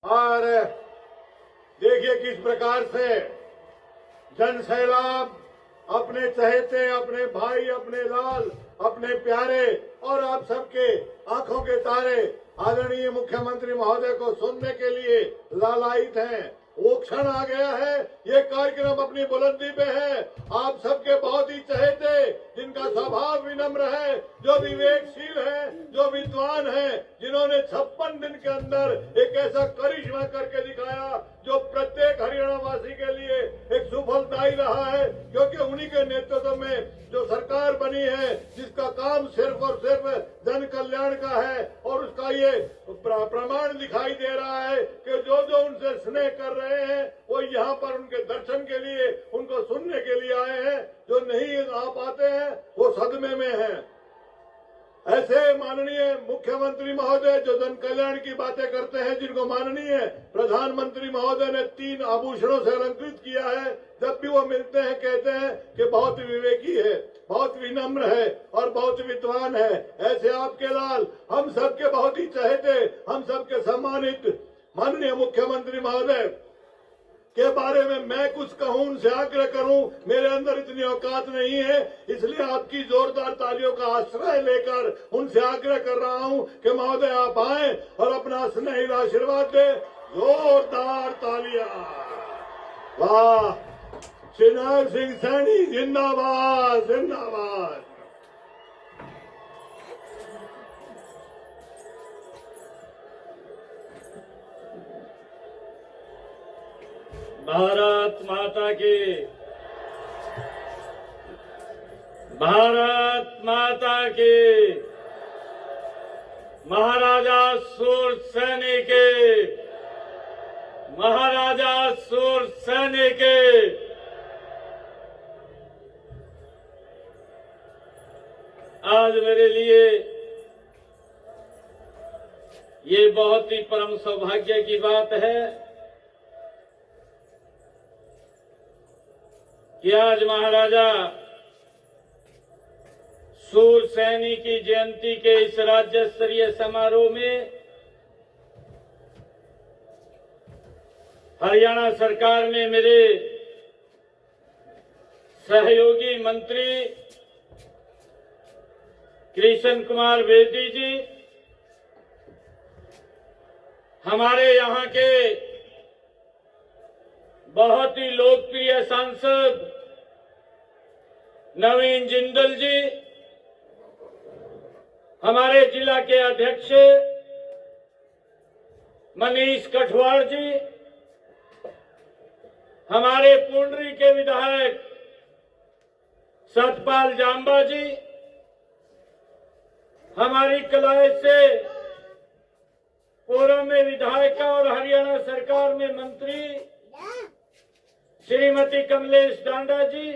और देखिए किस प्रकार से जन सैलाब अपने चहेते, अपने भाई, अपने लाल, अपने प्यारे और आप सबके आंखों के तारे आदरणीय मुख्यमंत्री महोदय को सुनने के लिए लालायित हैं। वो क्षण आ गया है, ये कार्यक्रम अपनी बुलंदी पे है। आप सबके बहुत ही चहेते, जिनका स्वभाव विनम्र है, जो विवेकशील है, जो विद्वान है, जिन्होंने 56 दिन के अंदर एक ऐसा करिश्मा करके दिखाया जो प्रत्येक हरियाणा वासी के लिए एक सुफलदायी रहा है, क्योंकि उन्हीं के नेतृत्व में जो सरकार बनी है, जिसका काम सिर्फ और सिर्फ जन कल्याण का है, और उसका ये प्रमाण दिखाई दे रहा है कि जो जो उनसे स्नेह कर रहे हैं वो यहाँ पर उनके दर्शन के लिए, उनको सुनने के लिए आए हैं। जो नहीं आ पाते हैं वो सदमे में हैं। ऐसे माननीय मुख्यमंत्री महोदय जो जन कल्याण की बातें करते हैं, जिनको माननीय प्रधानमंत्री महोदय ने 3 आभूषणों से अलंकृत किया है, जब भी वो मिलते हैं कहते हैं कि बहुत विवेकी है, बहुत विनम्र है और बहुत विद्वान है। ऐसे आपके लाल, हम सबके बहुत ही चहेते, हम सबके सम्मानित माननीय मुख्यमंत्री महोदय के बारे में मैं कुछ कहूं, उनसे आग्रह करूं, मेरे अंदर इतनी औकात नहीं है, इसलिए आपकी जोरदार तालियों का आश्रय लेकर उनसे आग्रह कर रहा हूं कि महोदय आप आए और अपना स्नेही आशीर्वाद दे। जोरदार तालियां। वाह, शिवराज सिंह सैनी जिंदाबाद, जिंदाबाद। भारत माता की, भारत माता की। महाराजा सूरसैनी के, महाराजा सूरसैनी के। आज मेरे लिए ये बहुत ही परम सौभाग्य की बात है कि आज महाराजा सूरसैनी की जयंती के इस राज्य स्तरीय समारोह में हरियाणा सरकार में मेरे सहयोगी मंत्री कृष्ण कुमार बेदी जी, हमारे यहाँ के बहुत ही लोकप्रिय सांसद नवीन जिंदल जी, हमारे जिला के अध्यक्ष मनीष कठवाड़ जी, हमारे पुंडरी के विधायक सतपाल जांबा जी, हमारी कलाई से पूर्व में विधायिका और हरियाणा सरकार में मंत्री श्रीमती कमलेश डांडा जी,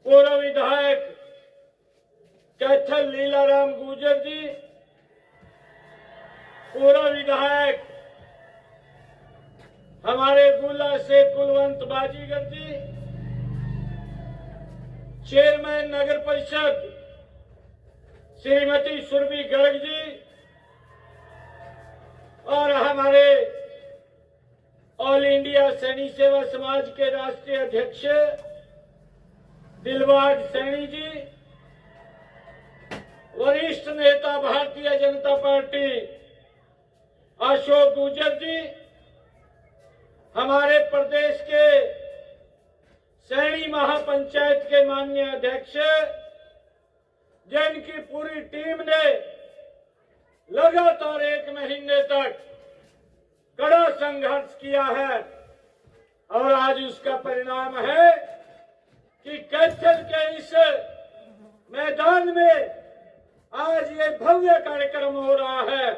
पूर्व विधायक कैथल लीलाराम गुर्जर जी, पूर्व विधायक हमारे गुला से कुलवंत बाजीगर जी, चेयरमैन नगर परिषद श्रीमती सुरभि गर्ग जी, और हमारे ऑल इंडिया सैनी सेवा समाज के राष्ट्रीय अध्यक्ष दिलबाग सैनी जी, वरिष्ठ नेता भारतीय जनता पार्टी अशोक गुर्जर जी, हमारे प्रदेश के सैनी महापंचायत के माननीय अध्यक्ष, जिनकी पूरी टीम ने लगातार 1 महीने तक कड़ा संघर्ष किया है, और आज उसका परिणाम है कि कैथल के इस मैदान में आज ये भव्य कार्यक्रम हो रहा है।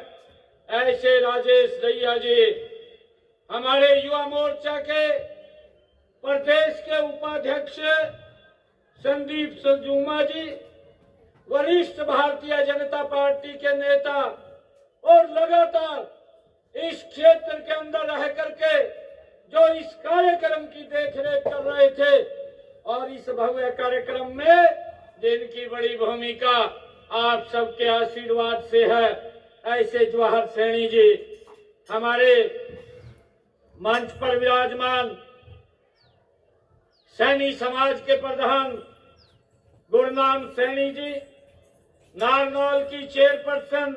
ऐसे राजेश रैया जी, हमारे युवा मोर्चा के प्रदेश के उपाध्यक्ष संदीप सजूमा जी, वरिष्ठ भारतीय जनता पार्टी के नेता, और लगातार इस क्षेत्र के अंदर रह करके जो इस कार्यक्रम की देखरेख कर रहे थे, और इस भव्य कार्यक्रम में जिनकी बड़ी भूमिका आप सबके आशीर्वाद से है, ऐसे जवाहर सैनी जी, हमारे मंच पर विराजमान सैनी समाज के प्रधान गुरनाम सैनी जी, नारनौल की चेयरपर्सन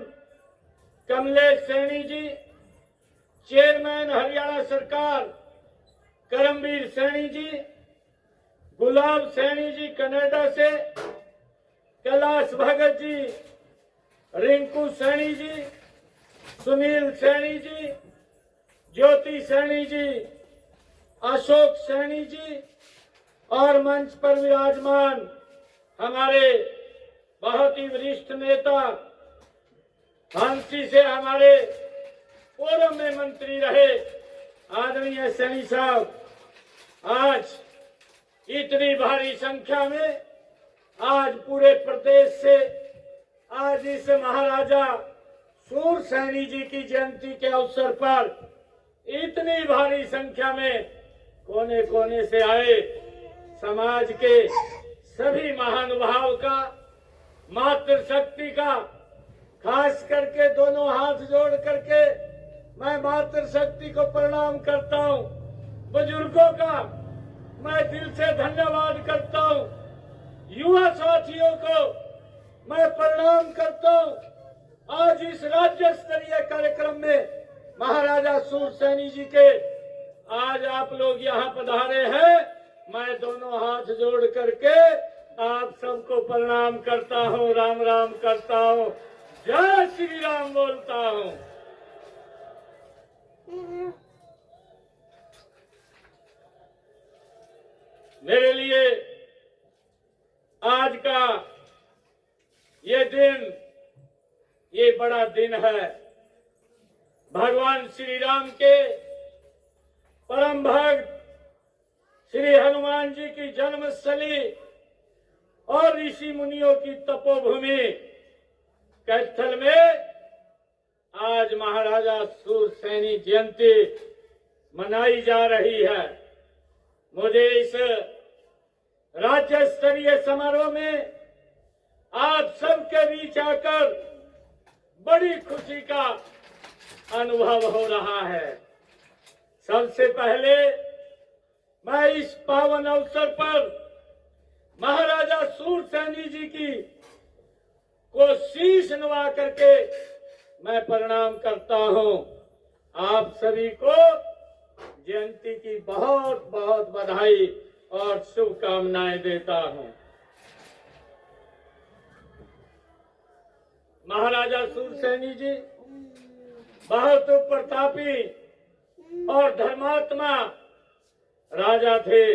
कमलेश सैनी जी, चेयरमैन हरियाणा सरकार करमवीर सैनी जी, गुलाब सैनी जी कनाडा से, कैलाश भगत जी, रिंकू सैनी जी, सुनील सैनी जी, ज्योति सैनी जी, अशोक सैनी जी और मंच पर विराजमान हमारे बहुत ही वरिष्ठ नेता, हांसी से हमारे पूर्व में मंत्री रहे आदरणीय सैनी साहब, आज इतनी भारी संख्या में आज पूरे प्रदेश से आज इस महाराजा सूर सैनी जी की जयंती के अवसर पर इतनी भारी संख्या में कोने कोने से आए समाज के सभी महानुभाव का, मातृशक्ति का, खास करके दोनों हाथ जोड़ करके मैं मातृशक्ति को प्रणाम करता हूं। बुजुर्गों का मैं दिल से धन्यवाद करता हूं। युवा साथियों को मैं प्रणाम करता हूं। आज इस राज्य स्तरीय कार्यक्रम में महाराजा सूर सैनी जी के आज आप लोग यहाँ पधारे हैं। मैं दोनों हाथ जोड़ करके आप सबको प्रणाम करता हूँ, राम राम करता हूँ, जय श्री राम बोलता हूँ। मेरे लिए आज का ये दिन, ये बड़ा दिन है। भगवान श्री राम के परम भक्त श्री हनुमान जी की जन्मस्थली और ऋषि मुनियों की तपोभूमि कैथल में आज महाराजा सूर सैनी जयंती मनाई जा रही है। मुझे इस राज्य स्तरीय समारोह में आप सबके बीच आकर बड़ी खुशी का अनुभव हो रहा है। सबसे पहले मैं इस पावन अवसर पर महाराजा सूर सैनी जी की को शीश नवा करके मैं प्रणाम करता हूं। आप सभी को जयंती की बहुत बहुत बधाई और शुभकामनाएं देता हूं। महाराजा सूर सैनी जी बहुत प्रतापी और धर्मात्मा राजा थे।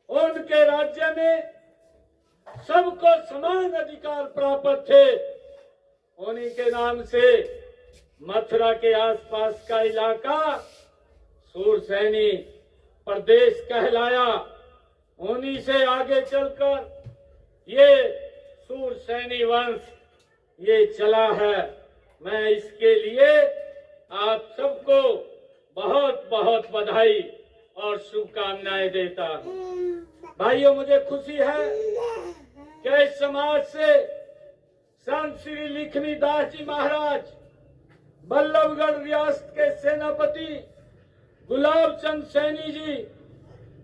उनके राज्य में सबको समान अधिकार प्राप्त थे। उन्हीं के नाम से मथुरा के आसपास का इलाका सूर सैनी प्रदेश कहलाया। उन्हीं से आगे चलकर ये सूर सैनी वंश ये चला है। मैं इसके लिए आप सबको बहुत बहुत बधाई और शुभकामनाएं देता हूं। भाइयों, मुझे खुशी है कि इस समाज से संत श्री लिखनी दास जी महाराज, बल्लभगढ़ रियासत के सेनापति गुलाब चंद सैनी जी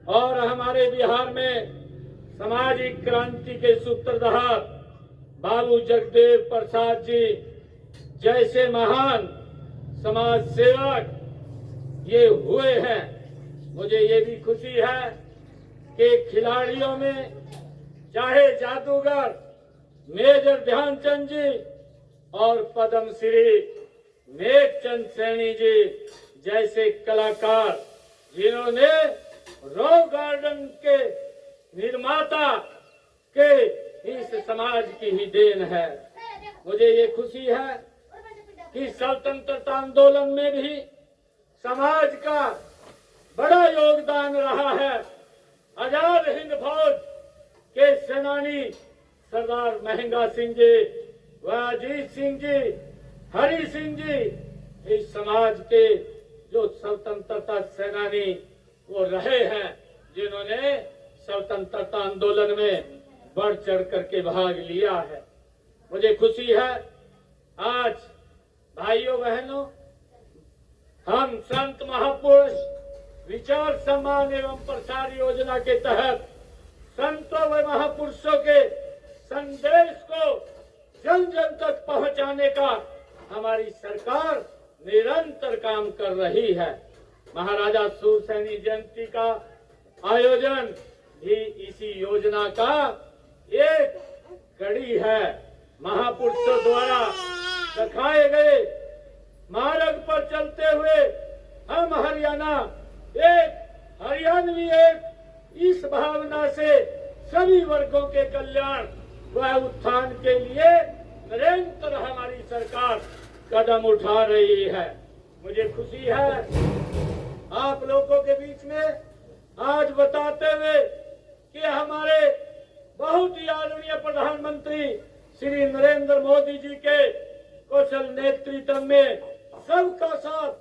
और हमारे बिहार में सामाजिक क्रांति के सूत्रधार बाबू जगदेव प्रसाद जी जैसे महान समाज सेवक ये हुए हैं। मुझे ये भी खुशी है कि खिलाड़ियों में चाहे जादूगर मेजर ध्यानचंद जी और पद्मश्री नेकचंद सैनी जी जैसे कलाकार जिन्होंने रॉक गार्डन के निर्माता के इस समाज की ही देन है। मुझे ये खुशी है कि स्वतंत्रता आंदोलन में भी समाज का बड़ा योगदान रहा है। आजाद हिंद फौज के सेनानी सरदार महेंद्र सिंह जी, अजीत सिंह जी, हरि सिंह जी इस समाज के जो स्वतंत्रता सेनानी वो रहे हैं, जिन्होंने स्वतंत्रता आंदोलन में बढ़ चढ़ करके भाग लिया है। मुझे खुशी है आज भाइयों बहनों हम संत महापुरुष विचार सम्मान एवं प्रसार योजना के तहत संतों व महापुरुषों के संदेश को जन जन तक पहुंचाने का हमारी सरकार निरंतर काम कर रही है। महाराजा सूरसेनी जयंती का आयोजन भी इसी योजना का एक कड़ी है। महापुरुषों द्वारा दिखाए गए मार्ग पर चलते हुए हम हरियाणवी एक इस भावना से सभी वर्गों के कल्याण व उत्थान के लिए निरंतर हमारी सरकार कदम उठा रही है। मुझे खुशी है आप लोगों के बीच में आज बताते हुए कि हमारे बहुत ही आदरणीय प्रधानमंत्री श्री नरेंद्र मोदी जी के कौशल नेतृत्व में सबका साथ,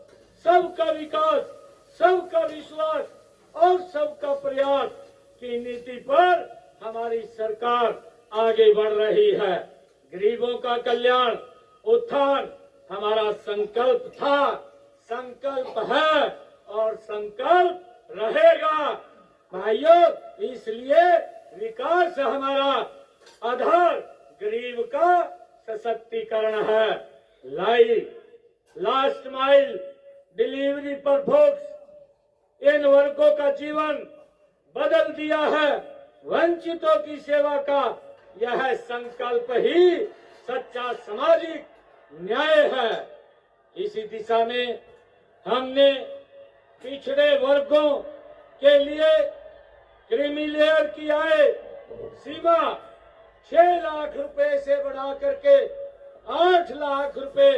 सबका विकास, सबका विश्वास और सबका प्रयास की नीति पर हमारी सरकार आगे बढ़ रही है। गरीबों का कल्याण, उत्थान हमारा संकल्प था, संकल्प है और संकल्प रहेगा। भाइयों, इसलिए विकास हमारा आधार गरीब का सशक्तिकरण है। लास्ट माइल डिलीवरी पर फोकस इन वर्गों का जीवन बदल दिया है। वंचितों की सेवा का यह संकल्प ही सच्चा सामाजिक न्याय है। इसी दिशा में हमने पिछड़े वर्गों के लिए क्रीमी लेयर की आय सीमा 6 लाख रुपए से बढ़ा करके 8 लाख रुपए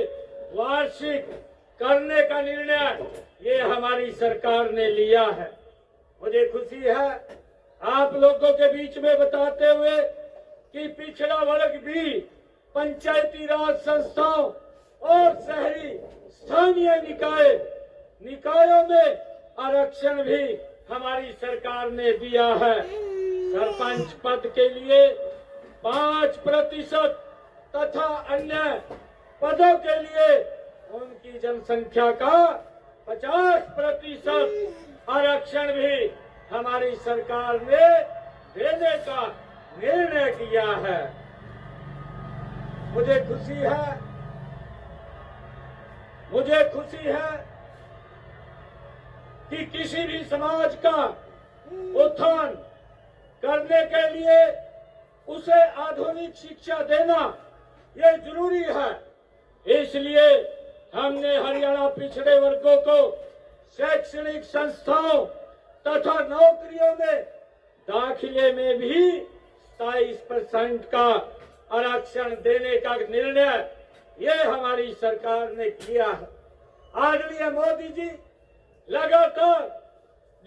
वार्षिक करने का निर्णय ये हमारी सरकार ने लिया है। मुझे खुशी है आप लोगों के बीच में बताते हुए कि पिछड़ा वर्ग भी पंचायती राज संस्थाओं और शहरी स्थानीय निकायों में आरक्षण भी हमारी सरकार ने दिया है। सरपंच पद के लिए 5% तथा अन्य पदों के लिए उनकी जनसंख्या का 50% आरक्षण भी हमारी सरकार ने देने का निर्णय किया है। मुझे खुशी है कि किसी भी समाज का उत्थान करने के लिए उसे आधुनिक शिक्षा देना ये जरूरी है। इसलिए हमने हरियाणा पिछड़े वर्गों को शैक्षणिक संस्थाओं तथा नौकरियों में दाखिले में भी 27% का आरक्षण देने का निर्णय ये हमारी सरकार ने किया है। आदरणीय मोदी जी लगातार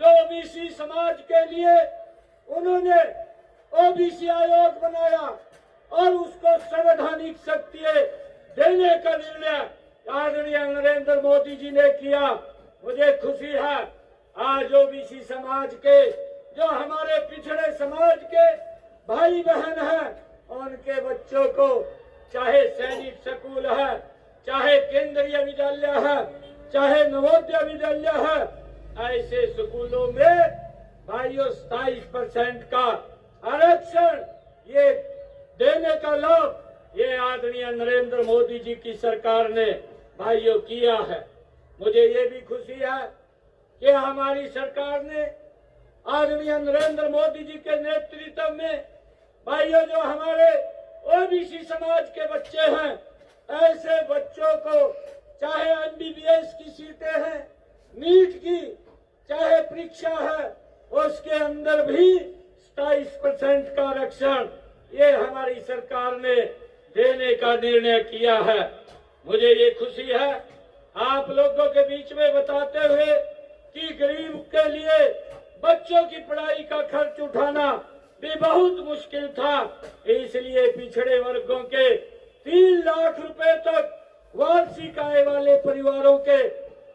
जो ओबीसी समाज के लिए उन्होंने ओबीसी आयोग बनाया और उसको संवैधानिक शक्ति देने का निर्णय आदरणीय नरेंद्र मोदी जी ने किया। मुझे खुशी है आज ओबीसी समाज के जो हमारे पिछड़े समाज के भाई बहन हैं उनके बच्चों को चाहे सैनिक स्कूल है, चाहे केंद्रीय विद्यालय है, चाहे नवोदय विद्यालय है, ऐसे स्कूलों में भाइयों 27% का आरक्षण ये देने का लाभ ये आदरणीय नरेंद्र मोदी जी की सरकार ने भाइयों किया है। मुझे ये भी खुशी है कि हमारी सरकार ने आदरणीय नरेंद्र मोदी जी के नेतृत्व में भाइयों जो हमारे ओबीसी समाज के बच्चे हैं ऐसे बच्चों को चाहे एमबीबीएस की सीटें हैं, नीट की चाहे परीक्षा है उसके अंदर भी 27% का आरक्षण ये हमारी सरकार ने देने का निर्णय किया है। मुझे ये खुशी है आप लोगों के बीच में बताते हुए कि गरीब के लिए बच्चों की पढ़ाई का खर्च उठाना भी बहुत मुश्किल था। इसलिए पिछड़े वर्गों के 3 लाख रुपए तक वार्षिक आय वाले परिवारों के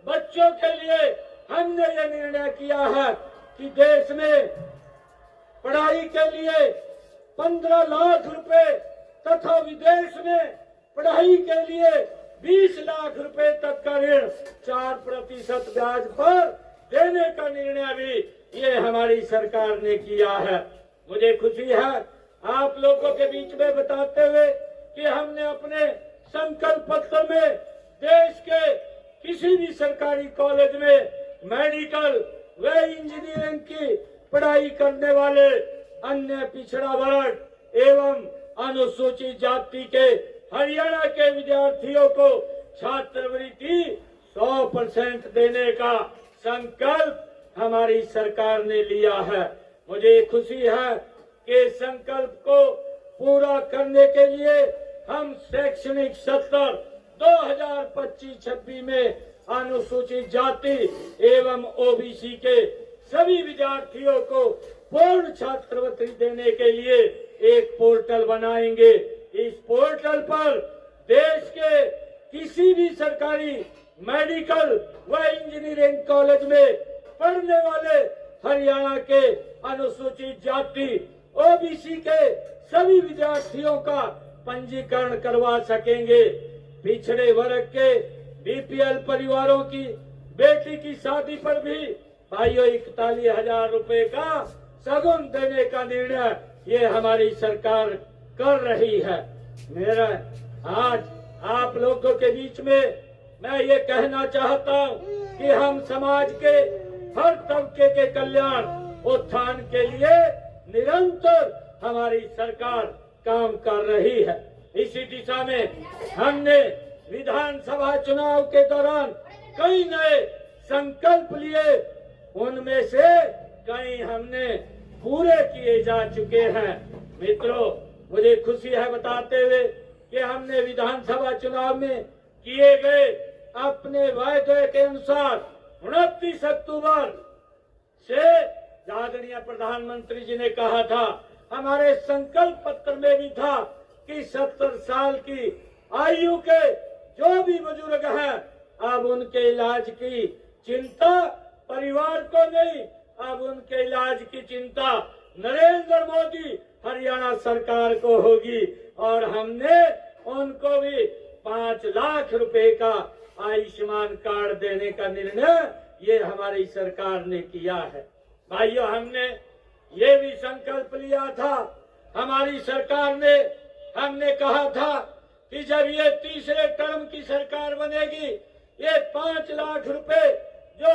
बच्चों के लिए हमने ये निर्णय किया है कि देश में पढ़ाई के लिए 15 लाख रुपए तथा विदेश में पढ़ाई के लिए 20 लाख रुपए तक का ऋण 4% ब्याज पर देने का निर्णय भी ये हमारी सरकार ने किया है। मुझे खुशी है आप लोगों के बीच में बताते हुए कि हमने अपने संकल्प पत्र में देश के किसी भी सरकारी कॉलेज में मेडिकल व इंजीनियरिंग की पढ़ाई करने वाले अन्य पिछड़ा वर्ग एवं अनुसूचित जाति के हरियाणा के विद्यार्थियों को छात्रवृत्ति 100% देने का संकल्प हमारी सरकार ने लिया है। मुझे खुशी है कि संकल्प को पूरा करने के लिए हम शैक्षणिक सत्र 2025-26 में अनुसूचित जाति एवं ओबीसी के सभी विद्यार्थियों को पूर्ण छात्रवृत्ति देने के लिए एक पोर्टल बनाएंगे। इस पोर्टल पर देश के किसी भी सरकारी मेडिकल व इंजीनियरिंग कॉलेज में पढ़ने वाले हरियाणा के अनुसूचित जाति ओबीसी के सभी विद्यार्थियों का पंजीकरण करवा सकेंगे। पिछड़े वर्ग के बीपीएल परिवारों की बेटी की शादी पर भी भाइयों 41,000 रुपए का सगुन देने का निर्णय ये हमारी सरकार कर रही है। मेरा आज आप लोगों के बीच में मैं ये कहना चाहता हूँ कि हम समाज के हर तबके के कल्याण उत्थान के लिए निरंतर हमारी सरकार काम कर रही है। इसी दिशा में हमने विधानसभा चुनाव के दौरान कई नए संकल्प लिए, उनमें से कई हमने पूरे किए जा चुके हैं। मित्रों, मुझे खुशी है बताते हुए कि हमने विधानसभा चुनाव में किए गए अपने वायदे के अनुसार 29 अक्टूबर से आदरणीय प्रधानमंत्री जी ने कहा था, हमारे संकल्प पत्र में भी था कि 70 साल की आयु के जो भी बुजुर्ग हैं अब उनके इलाज की चिंता परिवार को नहीं, अब उनके इलाज की चिंता नरेंद्र मोदी हरियाणा सरकार को होगी। और हमने उनको भी 5 लाख रुपए का आयुष्मान कार्ड देने का निर्णय ये हमारी सरकार ने किया है। भाइयों, हमने ये भी संकल्प लिया था, हमारी सरकार ने हमने कहा था कि जब ये तीसरे टर्म की सरकार बनेगी ये 5 लाख रुपए जो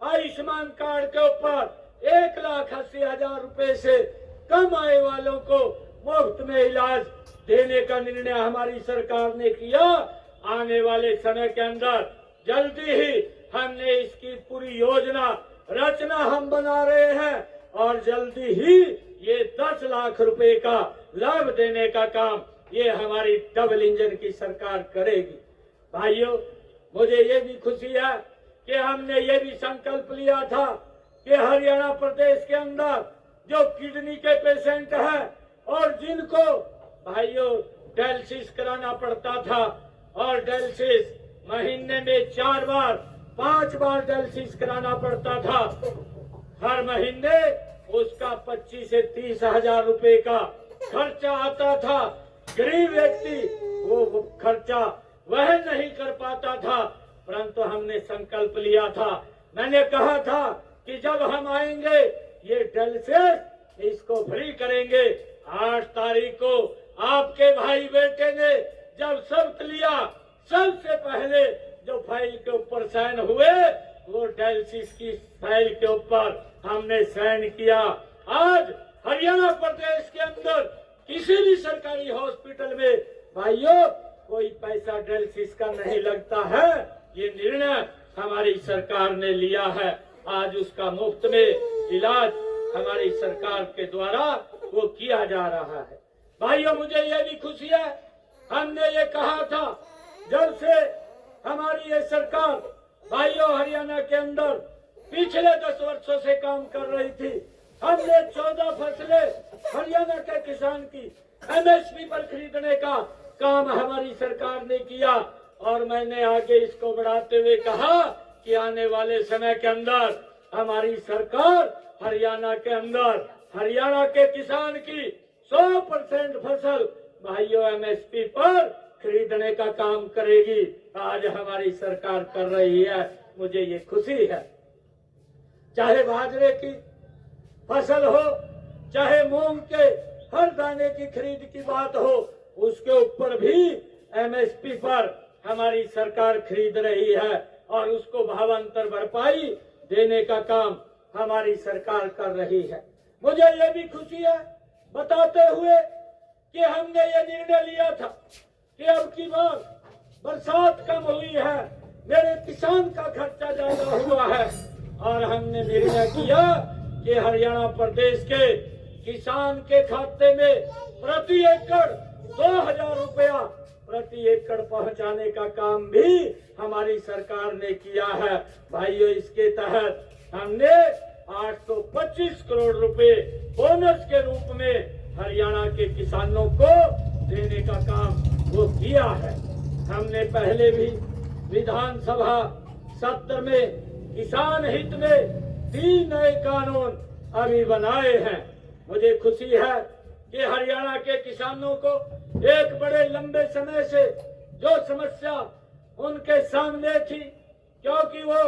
आयुष्मान कार्ड के ऊपर 1,80,000 रुपए से कम आय वालों को मुफ्त में इलाज देने का निर्णय हमारी सरकार ने किया। आने वाले समय के अंदर जल्दी ही हमने इसकी पूरी योजना रचना हम बना रहे हैं और जल्दी ही ये 10 लाख रुपए का लाभ देने का काम ये हमारी डबल इंजन की सरकार करेगी। भाइयों, मुझे ये भी खुशी है कि हमने ये भी संकल्प लिया था कि हरियाणा प्रदेश के अंदर जो किडनी के पेशेंट हैं और जिनको भाइयों डायलिसिस कराना पड़ता था और डायलिसिस महीने में 4 बार 5 बार डायलिसिस कराना पड़ता था, हर महीने उसका 25 से 30 हजार रुपए का खर्चा आता था। गरीब व्यक्ति वो खर्चा वह नहीं कर पाता था, परंतु हमने संकल्प लिया था, मैंने कहा था कि जब हम आएंगे ये डायलिसिस इसको फ्री करेंगे। 8 तारीख को आपके भाई बेटे ने जब शर्त लिया, सबसे पहले जो फाइल के ऊपर साइन हुए वो डायलिसिस की फाइल के ऊपर हमने साइन किया। आज हरियाणा प्रदेश के अंदर किसी भी सरकारी हॉस्पिटल में भाइयों कोई पैसा डायलिसिस का नहीं लगता है। ये निर्णय हमारी सरकार ने लिया है। आज उसका मुफ्त में इलाज हमारी सरकार के द्वारा वो किया जा रहा है। भाइयों, मुझे ये भी खुशी है, हमने ये कहा था जब से हमारी ये सरकार भाइयों हरियाणा के अंदर पिछले 10 वर्षों से काम कर रही थी, हमने 14 फसलें हरियाणा के किसान की एमएसपी पर खरीदने का काम हमारी सरकार ने किया। और मैंने आगे इसको बढ़ाते हुए कहा कि आने वाले समय के अंदर हमारी सरकार हरियाणा के अंदर हरियाणा के किसान की 100% फसल भाइयों एमएसपी पर खरीदने का काम करेगी। आज हमारी सरकार कर रही है, मुझे ये खुशी है। चाहे बाजरे की फसल हो, चाहे मूंग के हर दाने की खरीद की बात हो, उसके ऊपर भी एमएसपी पर हमारी सरकार खरीद रही है और उसको भावांतर भरपाई देने का काम हमारी सरकार कर रही है। मुझे ये भी खुशी है बताते हुए कि हमने ये निर्णय लिया था कि अब की बार बरसात कम हुई है, मेरे किसान का खर्चा ज्यादा हुआ है और हमने निर्णय किया कि हरियाणा प्रदेश के किसान के खाते में प्रति एकड़ 2000 रुपया प्रति एकड़ पहुंचाने का काम भी हमारी सरकार ने किया है। भाइयों, इसके तहत हमने 825 करोड़ रुपए बोनस के रूप में हरियाणा के किसानों को देने का काम वो किया है। हमने पहले भी विधानसभा सत्र में किसान हित में 3 नए कानून अभी बनाए हैं। मुझे खुशी है कि हरियाणा के किसानों को एक बड़े लंबे समय से जो समस्या उनके सामने थी, क्योंकि वो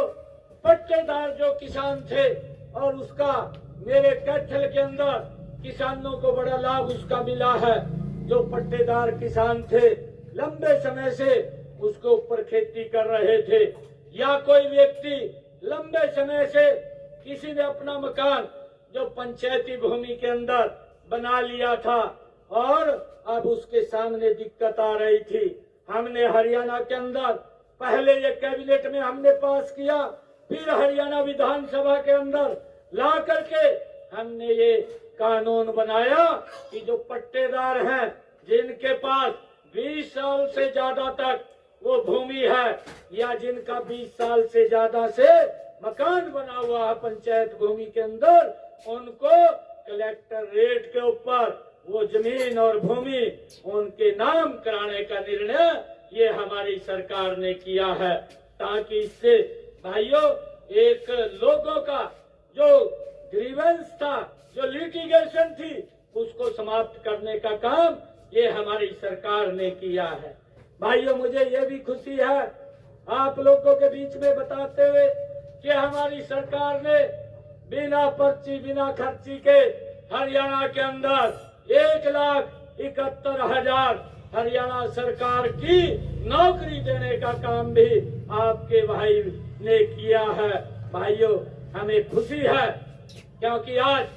पट्टेदार जो किसान थे और उसका मेरे कैथल के अंदर किसानों को बड़ा लाभ उसका मिला है। जो पट्टेदार किसान थे, लंबे समय से उसके ऊपर खेती कर रहे थे, या कोई व्यक्ति लंबे समय से किसी ने अपना मकान जो पंचायती भूमि के अंदर बना लिया था और अब उसके सामने दिक्कत आ रही थी। हमने हरियाणा के अंदर पहले ये कैबिनेट में हमने पास किया, फिर हरियाणा विधानसभा के अंदर ला करके हमने ये कानून बनाया कि जो पट्टेदार हैं, जिनके पास 20 साल से ज्यादा तक वो भूमि है या जिनका 20 साल से ज्यादा से मकान बना हुआ है पंचायत भूमि के अंदर, उनको कलेक्टर रेट के ऊपर वो जमीन और भूमि उनके नाम कराने का निर्णय ये हमारी सरकार ने किया है, ताकि इससे भाइयों एक लोगों का जो ग्रीवेंस था, जो लिटिगेशन थी, उसको समाप्त करने का काम ये हमारी सरकार ने किया है। भाइयों, मुझे ये भी खुशी है आप लोगों के बीच में बताते हुए कि हमारी सरकार ने बिना पर्ची बिना खर्ची के हरियाणा के अंदर 1,71,000 हरियाणा सरकार की नौकरी देने का काम भी आपके भाई ने किया है। भाइयों, हमें खुशी है क्योंकि आज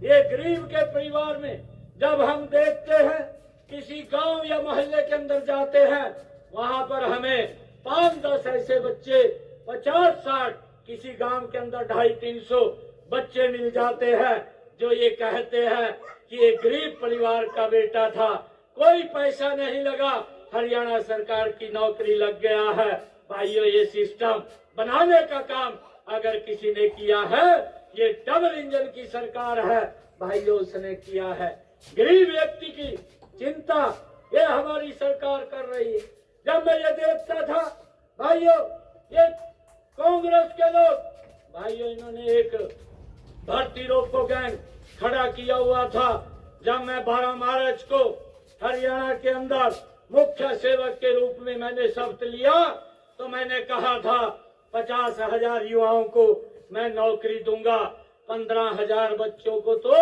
ये गरीब के परिवार में जब हम देखते हैं, किसी गांव या मोहल्ले के अंदर जाते हैं, वहां पर हमें 5-10 ऐसे बच्चे 50-60 किसी गांव के अंदर 250-300 बच्चे मिल जाते हैं जो ये कहते हैं कि ये गरीब परिवार का बेटा था, कोई पैसा नहीं लगा, हरियाणा सरकार की नौकरी लग गया है। भाइयों, ये सिस्टम बनाने का काम अगर किसी ने किया है, ये डबल इंजन की सरकार है भाइयों, उसने किया है। गरीब व्यक्ति की चिंता ये हमारी सरकार कर रही है। जब मैं ये देखता था भाइयों, ये कांग्रेस के लोग भाइयों, इन्होंने एक भर्ती रोको गैंग खड़ा किया हुआ था। जब मैं 12 मार्च को हरियाणा के अंदर मुख्य सेवक के रूप में मैंने शपथ लिया, तो मैंने कहा था 50,000 युवाओं को मैं नौकरी दूंगा। 15,000 बच्चों को तो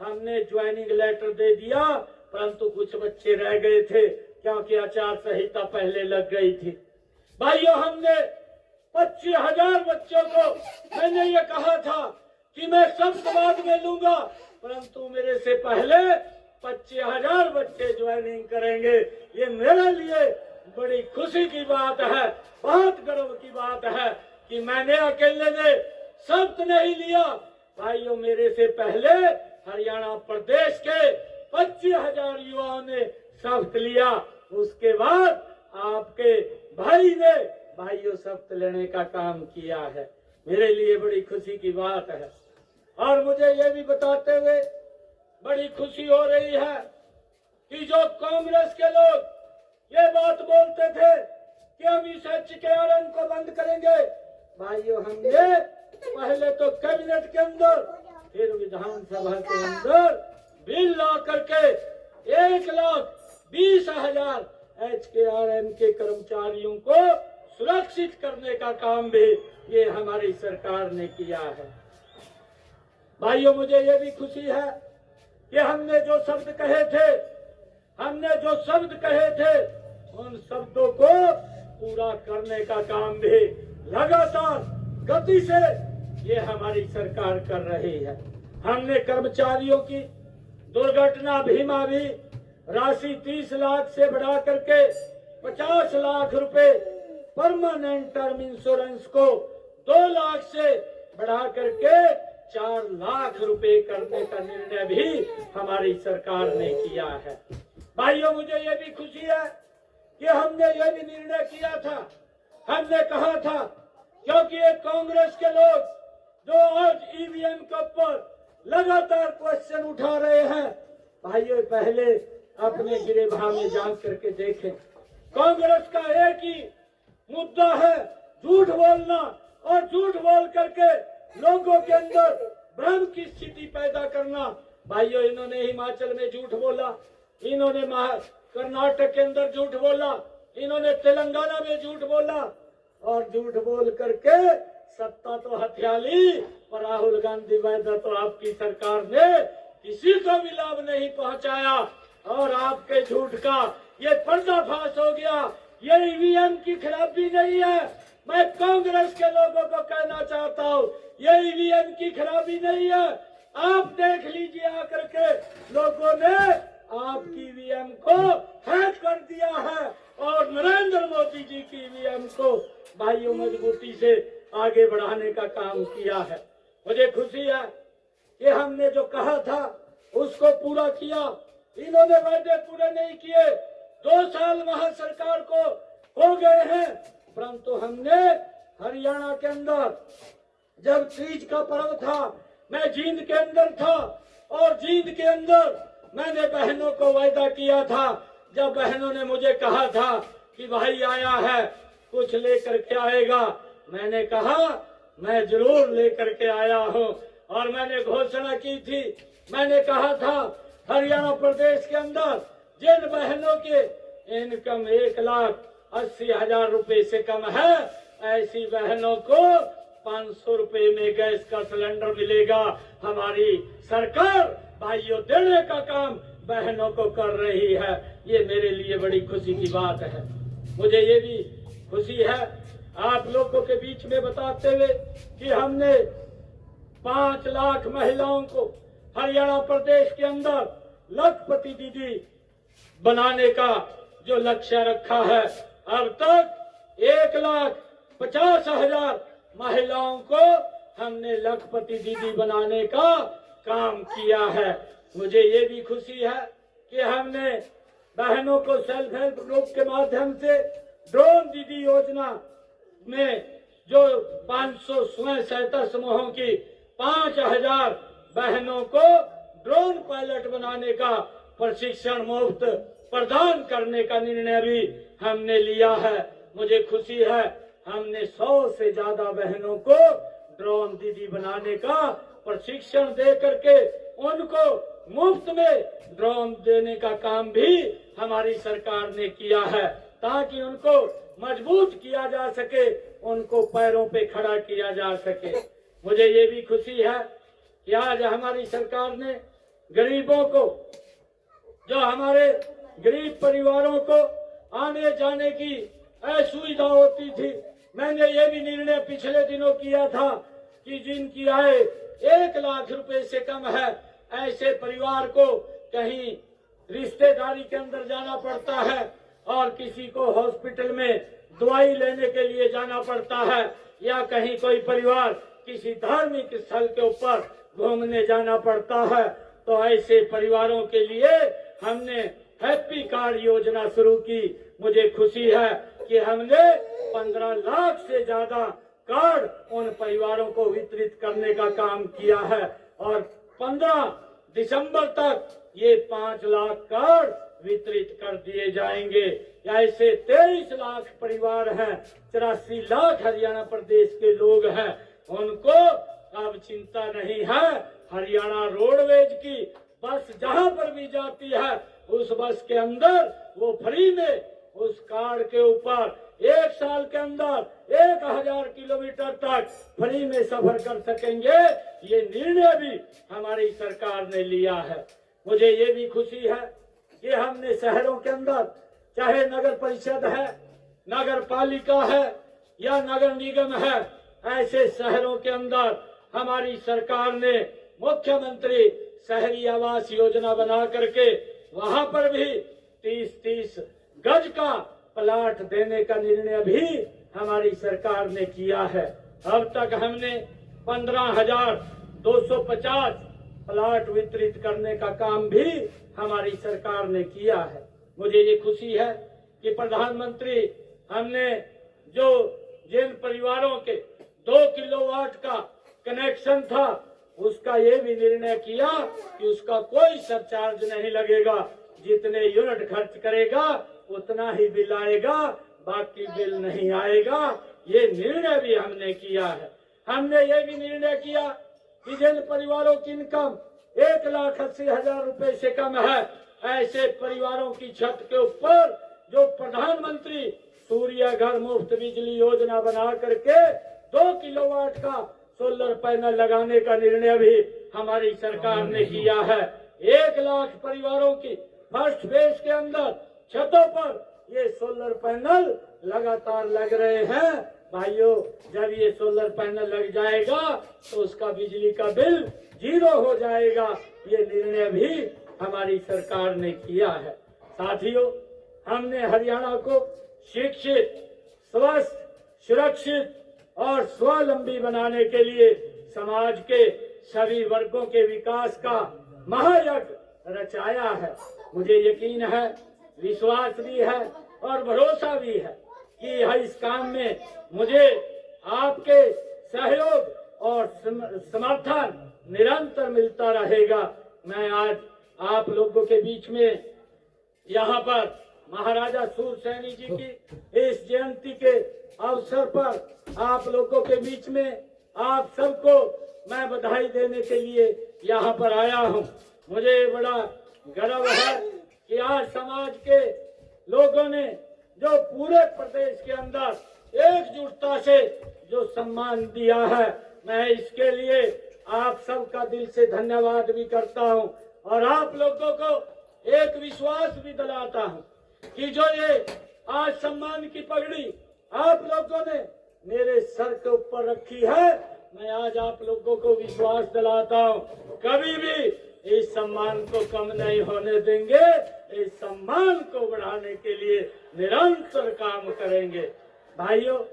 हमने ज्वाइनिंग लेटर दे दिया, परंतु कुछ बच्चे रह गए थे क्योंकि आचार संहिता पहले लग गई थी। भाइयों, हमने 25,000 बच्चों को मैंने ये कहा था कि मैं सब बाद में लूंगा, परंतु मेरे से पहले 25,000 बच्चे ज्वाइनिंग करेंगे। ये मेरे लिए बड़ी खुशी की बात है, बहुत गर्व की बात है कि मैंने अकेले ने शब्द नहीं लिया। भाइयों, मेरे से पहले हरियाणा प्रदेश के 25,000 युवाओं ने शपथ लिया, उसके बाद आपके भाई ने भाइयों शपथ लेने का काम किया है। मेरे लिए बड़ी खुशी की बात है। और मुझे ये भी बताते हुए बड़ी खुशी हो रही है कि जो कांग्रेस के लोग ये बात बोलते थे कि हम इस HKRN को बंद करेंगे, भाइयों हमने पहले तो कैबिनेट के अंदर फिर विधानसभा के अंदर बिल ला करके 1,20,000 HKRM के कर्मचारियों को सुरक्षित करने का काम भी ये हमारी सरकार ने किया है। भाइयों, मुझे ये भी खुशी है कि हमने जो शब्द कहे थे उन शब्दों को पूरा करने का काम भी लगातार गति से ये हमारी सरकार कर रही है। हमने कर्मचारियों की दुर्घटना बीमा भी राशि 30 लाख से बढ़ा करके 50 लाख रुपए, परमानेंट टर्म इंश्योरेंस को 2 लाख से बढ़ा करके 4 लाख रुपए करने का निर्णय भी हमारी सरकार ने किया है। भाइयों, मुझे ये भी खुशी है कि हमने ये भी निर्णय किया था, हमने कहा था, क्योंकि ये कांग्रेस के लोग जो आज ईवीएम के ऊपर लगातार क्वेश्चन उठा रहे हैं, भाइयों पहले अपने गिरेबान में जांच करके देखें। कांग्रेस का एक ही मुद्दा है झूठ बोलना, और झूठ बोल करके लोगों के अंदर भ्रम की स्थिति पैदा करना। भाइयों, इन्होंने हिमाचल में झूठ बोला, इन्होंने कर्नाटक के अंदर झूठ बोला, इन्होंने तेलंगाना में झूठ बोला, और झूठ बोल करके सत्ता तो हथिया ली, और राहुल गांधी वायदा तो आपकी सरकार ने किसी को भी लाभ नहीं पहुंचाया, और आपके झूठ का ये पर्दाफाश हो गया। ये ईवीएम की खराबी नहीं है, मैं कांग्रेस के लोगों को कहना चाहता हूँ, ये ईवीएम की खराबी नहीं है। आप देख लीजिए आकर के लोगों ने आपकी ईवीएम को हैक कर दिया है, और नरेंद्र मोदी जी की ईवीएम को भाइयों मजबूती से आगे बढ़ाने का काम किया है। मुझे खुशी है कि हमने जो कहा था उसको पूरा किया। इन्होंने वायदे पूरे नहीं किए, 2 साल वहां सरकार को हो गए हैं, परंतु हमने हरियाणा के अंदर जब तीज का पर्व था, मैं जींद के अंदर था, और जींद के अंदर मैंने बहनों को वायदा किया था। जब बहनों ने मुझे कहा था कि भाई आया है कुछ लेकर के आएगा, मैंने कहा मैं जरूर लेकर के आया हूँ, और मैंने घोषणा की थी, मैंने कहा था हरियाणा प्रदेश के अंदर जिन बहनों के इनकम 1,80,000 रुपए से कम है, ऐसी बहनों को 500 रुपए में गैस का सिलेंडर मिलेगा। हमारी सरकार भाइयों देने का काम बहनों को कर रही है। ये मेरे लिए बड़ी खुशी की बात है। मुझे ये भी खुशी है आप लोगों के बीच में बताते हुए कि हमने 5 लाख महिलाओं को हरियाणा प्रदेश के अंदर लखपति दीदी बनाने का जो लक्ष्य रखा है, अब तक 1,50,000 महिलाओं को हमने लखपति दीदी बनाने का काम किया है। मुझे ये भी खुशी है कि हमने बहनों को सेल्फ हेल्प ग्रुप के माध्यम से ड्रोन दीदी योजना में जो 500 स्वयं सहायता समूहों की 5,000 बहनों को ड्रोन पायलट बनाने का प्रशिक्षण मुफ्त प्रदान करने का निर्णय भी हमने लिया है। मुझे खुशी है हमने 100 से ज्यादा बहनों को ड्रोन दीदी बनाने का प्रशिक्षण दे करके उनको मुफ्त में ड्रोन देने का काम भी हमारी सरकार ने किया है, ताकि उनको मजबूत किया जा सके, उनको पैरों पे खड़ा किया जा सके। मुझे ये भी खुशी है कि आज हमारी सरकार ने गरीबों को, जो हमारे गरीब परिवारों को आने जाने की असुविधा होती थी, मैंने ये भी निर्णय पिछले दिनों किया था कि जिनकी आय 1 लाख रुपए से कम है, ऐसे परिवार को कहीं रिश्तेदारी के अंदर जाना पड़ता है और किसी को हॉस्पिटल में दवाई लेने के लिए जाना पड़ता है, या कहीं कोई परिवार किसी धार्मिक स्थल के ऊपर घूमने जाना पड़ता है, तो ऐसे परिवारों के लिए हमने हैप्पी कार्ड योजना शुरू की। मुझे खुशी है कि हमने 15 लाख से ज्यादा कार्ड उन परिवारों को वितरित करने का काम किया है, और 15 दिसंबर तक ये 5 लाख कार्ड वितरित कर दिए जाएंगे। ऐसे 23 लाख परिवार हैं, 84 लाख हरियाणा प्रदेश के लोग हैं, उनको अब चिंता नहीं है। हरियाणा रोडवेज की बस जहां पर भी जाती है, उस बस के अंदर वो फ्री में उस कार्ड के ऊपर 1 साल के अंदर 1000 किलोमीटर तक फ्री में सफर कर सकेंगे। ये निर्णय भी हमारी सरकार ने लिया है। मुझे ये भी खुशी है कि हमने शहरों के अंदर, चाहे नगर परिषद है, नगर पालिका है या नगर निगम है, ऐसे शहरों के अंदर हमारी सरकार ने मुख्यमंत्री शहरी आवास योजना बना करके वहां पर भी 30-30 गज का प्लाट देने का निर्णय भी हमारी सरकार ने किया है। अब तक हमने 15,250 प्लाट वितरित करने का काम भी हमारी सरकार ने किया है। मुझे ये खुशी है कि प्रधानमंत्री हमने जिन परिवारों के 2 किलोवाट का कनेक्शन था, उसका ये भी निर्णय किया कि उसका कोई सरचार्ज नहीं लगेगा। जितने यूनिट खर्च करेगा उतना ही बिल आएगा, बाकी बिल नहीं आएगा। ये निर्णय भी हमने किया है। हमने ये भी निर्णय किया कि जिन परिवारों की इनकम 1,80,000 रुपए से कम है, ऐसे परिवारों की छत के ऊपर जो प्रधानमंत्री सूर्य घर मुफ्त बिजली योजना बना करके 2 किलोवाट का सोलर पैनल लगाने का निर्णय भी हमारी सरकार ने किया है। 1 लाख परिवारों की फर्स्ट फेज के अंदर छतों पर ये सोलर पैनल लगातार लग रहे हैं। भाइयों, जब ये सोलर पैनल लग जाएगा तो उसका बिजली का बिल 0 हो जाएगा। ये निर्णय भी हमारी सरकार ने किया है। साथियों, हमने हरियाणा को शिक्षित, स्वस्थ, सुरक्षित और स्वावलंबी बनाने के लिए समाज के सभी वर्गों के विकास का महायज्ञ रचाया है। मुझे यकीन है, विश्वास भी है और भरोसा भी है कि इस काम में मुझे आपके सहयोग और समर्थन निरंतर मिलता रहेगा। मैं आज आप लोगों के बीच में यहाँ पर महाराजा सूरसैनी जी की इस जयंती के अवसर पर आप लोगों के बीच में आप सबको मैं बधाई देने के लिए यहाँ पर आया हूँ। मुझे बड़ा गर्व है कि आज समाज के लोगों ने जो पूरे प्रदेश के अंदर एकजुटता से जो सम्मान दिया है, मैं इसके लिए आप सबका दिल से धन्यवाद भी करता हूँ और आप लोगों को एक विश्वास भी दिलाता हूँ कि जो ये आज सम्मान की पगड़ी आप लोगों ने मेरे सर के ऊपर रखी है, मैं आज आप लोगों को विश्वास दिलाता हूँ कभी भी इस सम्मान को कम नहीं होने देंगे। इस सम्मान को बढ़ाने के लिए निरंतर काम करेंगे। भाइयों,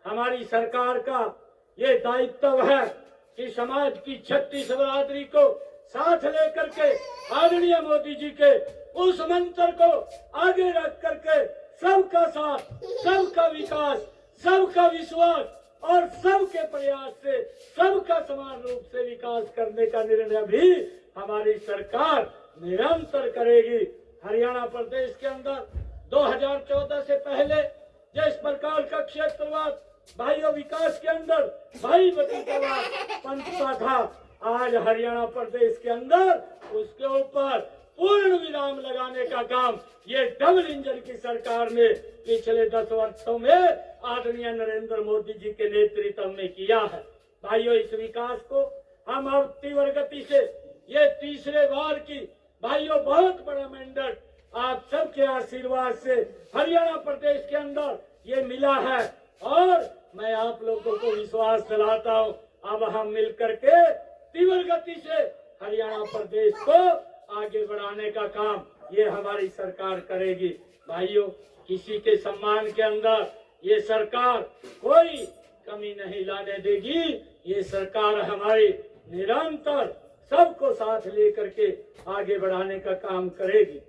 हमारी सरकार का ये दायित्व है कि समाज की 36 बरादरी को साथ लेकर के आदरणीय मोदी जी के उस मंत्र को आगे रख करके सबका साथ, सबका विकास, सबका विश्वास और सबके प्रयास से सबका समान रूप से विकास करने का निर्णय भी हमारी सरकार निरंतर करेगी। हरियाणा प्रदेश के अंदर 2014 से पहले जिस प्रकार का क्षेत्रवाद भाइयों विकास के अंदर भाई बटीवाद पंथता था, आज हरियाणा प्रदेश के अंदर उसके ऊपर पूर्ण विराम लगाने का काम ये डबल इंजन की सरकार ने पिछले 10 वर्षों में आदरणीय नरेंद्र मोदी जी के नेतृत्व में किया है। भाइयों, इस विकास को हम अब तीव्र गति से ये तीसरे बार की भाइयों बहुत बड़ा मैंडेट आप सबके आशीर्वाद से हरियाणा प्रदेश के अंदर ये मिला है और मैं आप लोगों को विश्वास दिलाता हूँ अब हम मिलकर के तीव्र गति से हरियाणा प्रदेश को आगे बढ़ाने का काम ये हमारी सरकार करेगी। भाइयों, किसी के सम्मान के अंदर ये सरकार कोई कमी नहीं लाने देगी। ये सरकार हमारी निरंतर सबको साथ लेकर के आगे बढ़ाने का काम करेगी।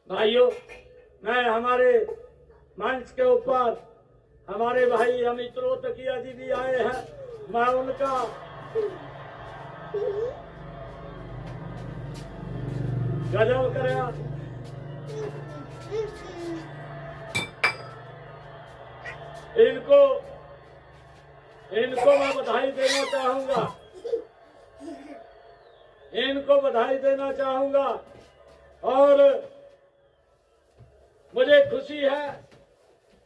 भाइयों, मैं हमारे मंच के ऊपर हमारे भाई अमित रोहतकिया जी भी आए हैं, मैं उनका गजब करें इनको मैं बधाई देना चाहूंगा, इनको बधाई देना चाहूंगा और मुझे खुशी है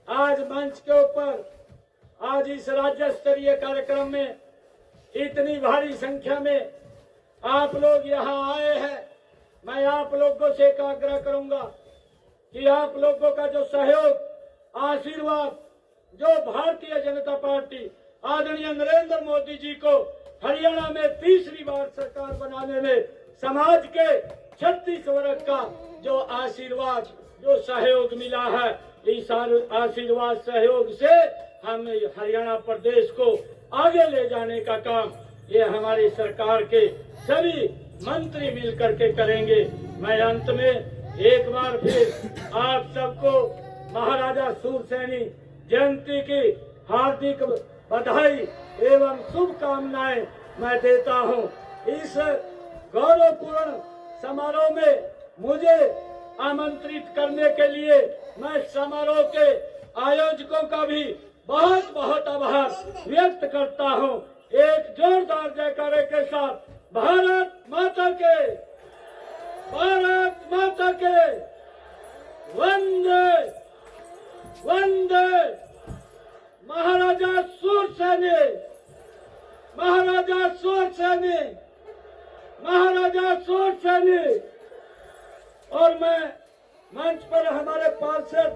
आज मंच के ऊपर आज इस राज्य स्तरीय कार्यक्रम में इतनी भारी संख्या में आप लोग यहाँ आए हैं। मैं आप लोगों से एक आग्रह करूंगा कि आप लोगों का जो सहयोग आशीर्वाद जो भारतीय जनता पार्टी आदरणीय नरेंद्र मोदी जी को हरियाणा में तीसरी बार सरकार बनाने में समाज के 36 वर्ग का जो आशीर्वाद जो सहयोग मिला है, इस आशीर्वाद सहयोग से हम हरियाणा प्रदेश को आगे ले जाने का काम ये हमारी सरकार के सभी मंत्री मिलकर के करेंगे। मैं अंत में एक बार फिर आप सबको महाराजा सूरसेनी जयंती की हार्दिक बधाई एवं शुभकामनाएं मैं देता हूं। इस गौरवपूर्ण समारोह में मुझे आमंत्रित करने के लिए मैं समारोह के आयोजकों का भी बहुत बहुत आभार व्यक्त करता हूं। एक जोरदार जयकारे के साथ भारत माता के वंदे वंदे महाराजा सूरसेनी महाराजा सूरसेनी महाराजा सूरसेनी। और मैं मंच पर हमारे पार्षद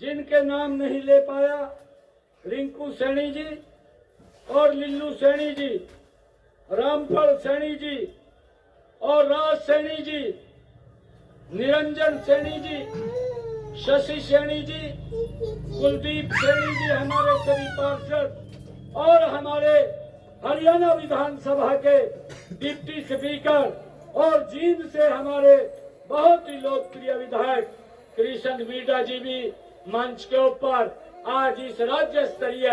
जिनके नाम नहीं ले पाया, रिंकू सैनी जी और लिल्लू सैनी जी, रामफल सैनी जी और राज सैनी जी, निरंजन सैनी जी, शशि सैनी जी, कुलदीप सैनी जी, हमारे सभी पार्षद और हमारे हरियाणा विधानसभा के डिप्टी स्पीकर और जींद से हमारे बहुत ही लोकप्रिय विधायक कृष्ण मीडा जी भी मंच के ऊपर आज इस राज्य स्तरीय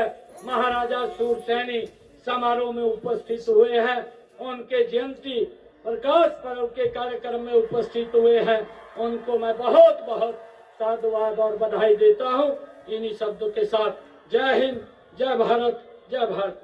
महाराजा सूरसेनी समारोह में उपस्थित हुए हैं। उनके जयंती प्रकाश पर्व के कार्यक्रम में उपस्थित हुए हैं। उनको मैं बहुत बहुत साधुवाद और बधाई देता हूं। इन्हीं शब्दों के साथ जय हिंद, जय भारत, जय भारत।